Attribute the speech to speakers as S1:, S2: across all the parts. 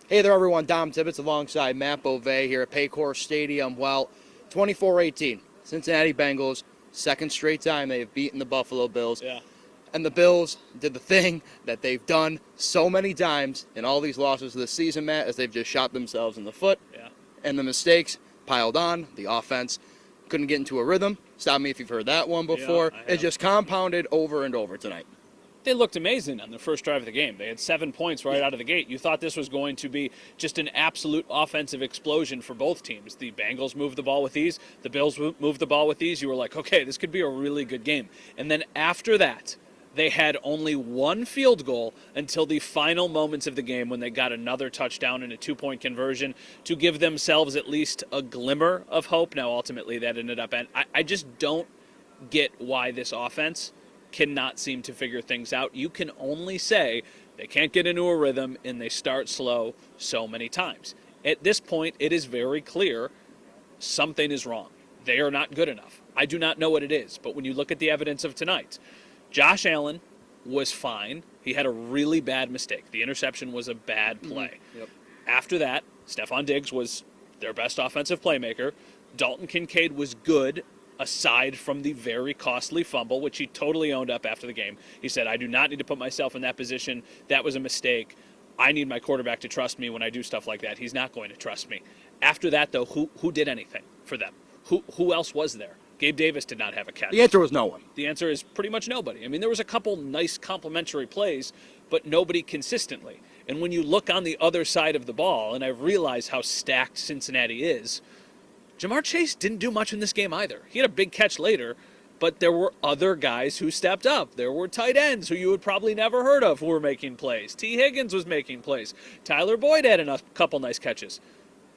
S1: Hey there, everyone. Dom Tibbetts alongside Matt Bove here at Paycor Stadium. Well, 24-18, Cincinnati Bengals, second straight time they have beaten the Buffalo Bills.
S2: Yeah.
S1: And the Bills did the thing that they've done so many times in all these losses this season, Matt, as they've just shot themselves in the foot.
S2: Yeah.
S1: And the mistakes piled on. The offense couldn't get into a rhythm. Stop me if you've heard that one before.
S2: Yeah,
S1: It just compounded over and over tonight.
S2: They looked amazing on the first drive of the game. They had 7 points right out of the gate. You thought this was going to be just an absolute offensive explosion for both teams. The Bengals moved the ball with ease. The Bills moved the ball with ease. You were like, okay, this could be a really good game. And then after that, they had only one field goal until the final moments of the game when they got another touchdown and a 2-point conversion to give themselves at least a glimmer of hope. Now, ultimately, that ended up, and I just don't get why this offense cannot seem to figure things out. You can only say they can't get into a rhythm and they start slow so many times. At this point, it is very clear something is wrong. They are not good enough. I do not know what it is, but when you look at the evidence of tonight, Josh Allen was fine. He had a really bad mistake. The interception was a bad play.
S1: Yep.
S2: After that, Stephon Diggs was their best offensive playmaker. Dalton Kincaid was good, aside from the very costly fumble, which he totally owned up after the game. He said, I do not need to put myself in that position. That was a mistake. I need my quarterback to trust me when I do stuff like that. He's not going to trust me. After that, though, who did anything for them? Who else was there? Gabe Davis did not have a catch.
S1: The answer was no one.
S2: The answer is pretty much nobody. I mean, there was a couple nice complementary plays, but nobody consistently. And when you look on the other side of the ball, and I realize how stacked Cincinnati is, Jamar Chase didn't do much in this game either. He had a big catch later, but there were other guys who stepped up. There were tight ends who you would probably never heard of who were making plays. T. Higgins was making plays. Tyler Boyd had a couple nice catches.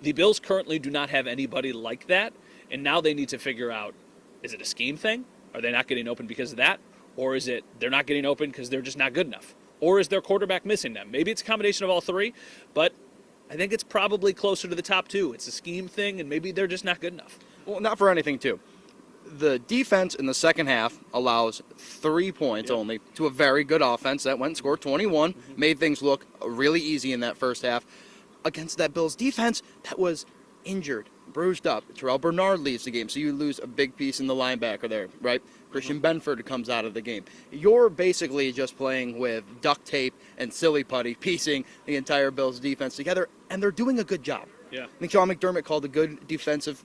S2: The Bills currently do not have anybody like that, and now they need to figure out, is it a scheme thing? Are they not getting open because of that? Or is it they're not getting open because they're just not good enough? Or is their quarterback missing them? Maybe it's a combination of all three, but I think it's probably closer to the top two. It's a scheme thing, and maybe they're just not good enough.
S1: Well, not for anything, too. The defense in the second half allows 3 points only to a very good offense that went and scored 21, made things look really easy in that first half against that Bills defense that was injured, bruised up. Terrell Bernard leaves the game, so you lose a big piece in the linebacker there, right? Christian Benford comes out of the game. You're basically just playing with duct tape and silly putty, piecing the entire Bills defense together, and they're doing a good job.
S2: Yeah.
S1: I think Sean McDermott called a good defensive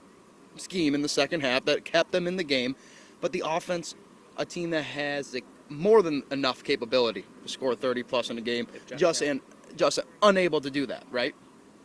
S1: scheme in the second half that kept them in the game, but the offense, a team that has more than enough capability to score 30-plus in a game, just unable to do that, right?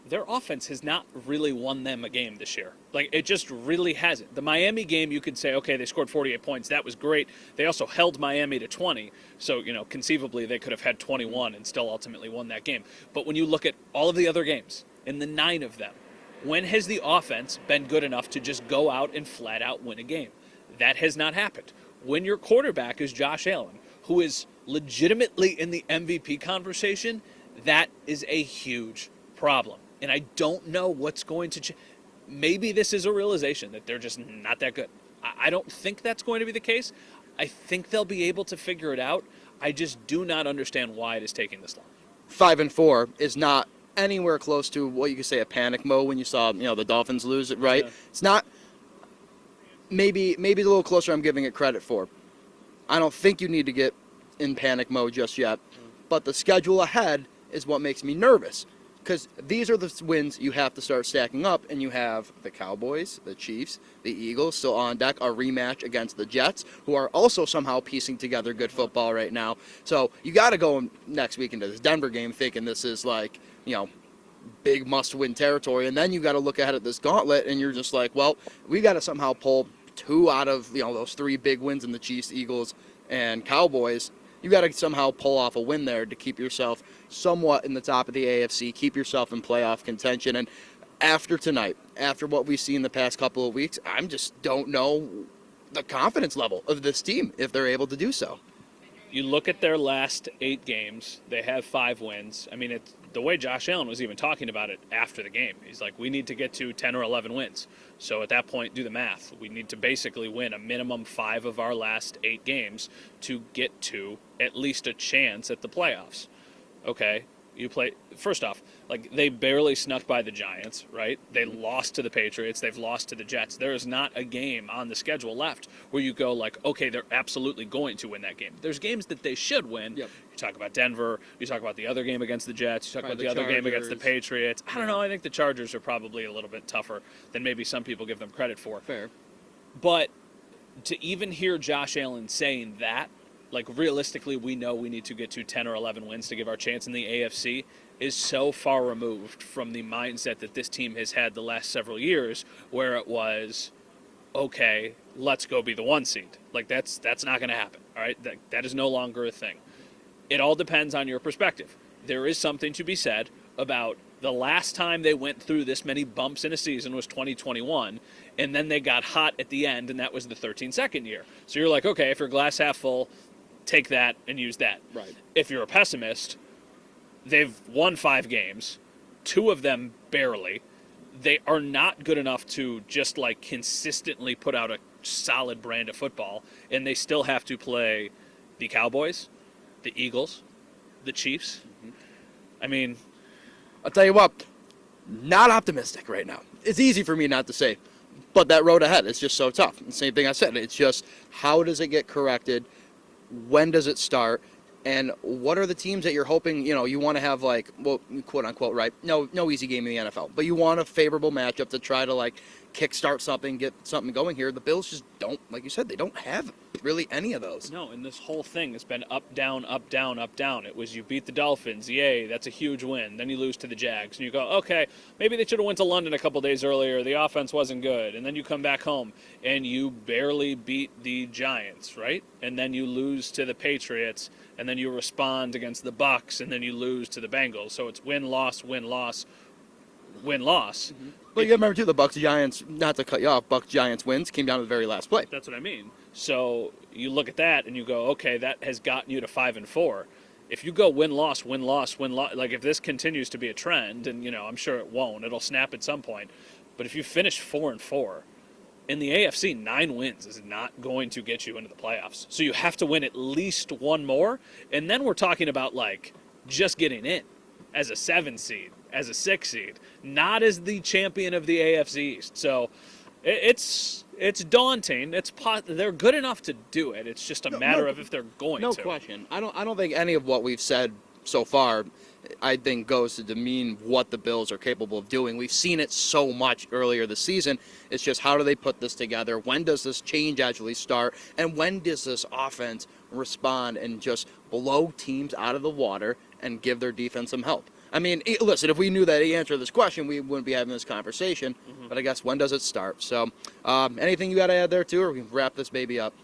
S2: Their offense has not really won them a game this year. Like, it just really hasn't. The Miami game, you could say, okay, they scored 48 points. That was great. They also held Miami to 20. So, conceivably, they could have had 21 and still ultimately won that game. But when you look at all of the other games, in the 9 of them, when has the offense been good enough to just go out and flat out win a game? That has not happened. When your quarterback is Josh Allen, who is legitimately in the MVP conversation, that is a huge problem. And I don't know what's going to change. Maybe this is a realization that they're just not that good. I don't think that's going to be the case. I think they'll be able to figure it out. I just do not understand why it is taking this long.
S1: 5-4 is not anywhere close to what you could say a panic mode when you saw the Dolphins lose it, right? Yeah. It's not. Maybe a little closer. I'm giving it credit for. I don't think you need to get in panic mode just yet, but the schedule ahead is what makes me nervous. Because these are the wins you have to start stacking up, and you have the Cowboys, the Chiefs, the Eagles still on deck, a rematch against the Jets, who are also somehow piecing together good football right now. So you got to go next week into this Denver game thinking this is big must-win territory, and then you got to look ahead at this gauntlet, and you're just like, well, we got to somehow pull 2 out of those 3 big wins in the Chiefs, Eagles, and Cowboys. You got to somehow pull off a win there to keep yourself somewhat in the top of the AFC, keep yourself in playoff contention. And after tonight, after what we've seen the past couple of weeks, I just don't know the confidence level of this team if they're able to do so.
S2: You look at their last 8 games, they have 5 wins. I mean, it's the way Josh Allen was even talking about it after the game. He's like, we need to get to 10 or 11 wins. So at that point, do the math. We need to basically win a minimum 5 of our last 8 games to get to at least a chance at the playoffs. Okay, You play, first off, like, they barely snuck by the Giants, right? They lost to the Patriots. They've lost to the Jets. There is not a game on the schedule left where you go like, okay, they're absolutely going to win that game. There's games that they should win.
S1: Yep.
S2: You talk about Denver. You talk about the other game against the Jets. You talk
S1: Probably
S2: about the other game against the
S1: Chargers.
S2: Patriots. I don't know. I think the Chargers are probably a little bit tougher than maybe some people give them credit for.
S1: Fair.
S2: But to even hear Josh Allen saying that, like, realistically, we know we need to get to 10 or 11 wins to give our chance in the AFC, is so far removed from the mindset that this team has had the last several years, where it was, okay, let's go be the 1 seed. Like, that's not going to happen, all right? That is no longer a thing. It all depends on your perspective. There is something to be said about the last time they went through this many bumps in a season was 2021, and then they got hot at the end, and that was the 13-second year. So you're like, okay, if you're glass half full, take that and use that.
S1: Right.
S2: If you're a pessimist, they've won 5 games, 2 of them barely. They are not good enough to just, like, consistently put out a solid brand of football, and they still have to play the Cowboys, the Eagles, the Chiefs. I mean,
S1: I'll tell you what, not optimistic right now. It's easy for me not to say, but that road ahead is just so tough. The same thing I said. It's just, how does it get corrected? When does it start? And what are the teams that you're hoping, you want to have, like, well, quote unquote, right? No easy game in the NFL, but you want a favorable matchup to try to, like, kickstart something, get something going here. The Bills just don't, like you said, they don't have really any of those.
S2: no, and this whole thing has been up, down, up, down, up, down. It was, you beat the Dolphins, yay, that's a huge win. Then you lose to the Jags, and you go, okay, maybe they should have went to London a couple days earlier. The offense wasn't good. And then you come back home, and you barely beat the Giants, right? And then you lose to the Patriots, and then you respond against the Bucks, and then you lose to the Bengals. So it's win, loss, win, loss, win, loss.
S1: But you gotta remember, too, the Bucks-Giants, not to cut you off, Bucks-Giants wins came down to the very last play.
S2: That's what I mean. So you look at that and you go, okay, that has gotten you to 5-4. If you go win loss, win loss, win loss, like, if this continues to be a trend, and I'm sure it won't, it'll snap at some point. But if you finish 4-4 in the AFC, 9 wins is not going to get you into the playoffs. So you have to win at least 1 more, and then we're talking about, like, just getting in as a 7 seed, as a 6 seed, not as the champion of the AFC East. So it's daunting. They're good enough to do it. It's just a matter of if they're going to.
S1: No question. I don't think any of what we've said so far, I think, goes to demean what the Bills are capable of doing. We've seen it so much earlier this season. It's just, how do they put this together? When does this change actually start? And when does this offense respond and just blow teams out of the water and give their defense some help? I mean, listen, if we knew that the answer to this question, we wouldn't be having this conversation. But I guess, when does it start? So, anything you got to add there, too, or we can wrap this baby up?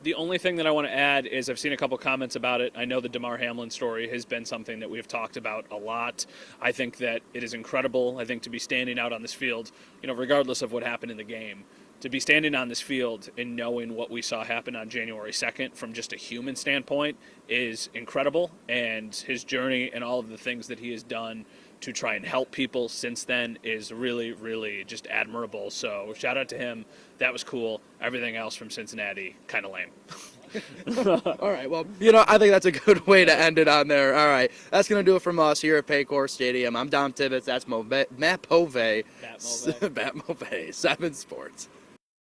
S2: The only thing that I want to add is, I've seen a couple comments about it. I know the Damar Hamlin story has been something that we've talked about a lot. I think that it is incredible. I think to be standing out on this field, regardless of what happened in the game, to be standing on this field and knowing what we saw happen on January 2nd from just a human standpoint is incredible. And his journey and all of the things that he has done to try and help people since then is really, really just admirable. So shout out to him. That was cool. Everything else from Cincinnati, kind of lame.
S1: All right, well, I think that's a good way to end it on there. All right, that's going to do it from us here at Paycor Stadium. I'm Dom Tibbetts. That's Matt Bove.
S2: Matt Bove.
S1: Matt Bove, 7 Sports.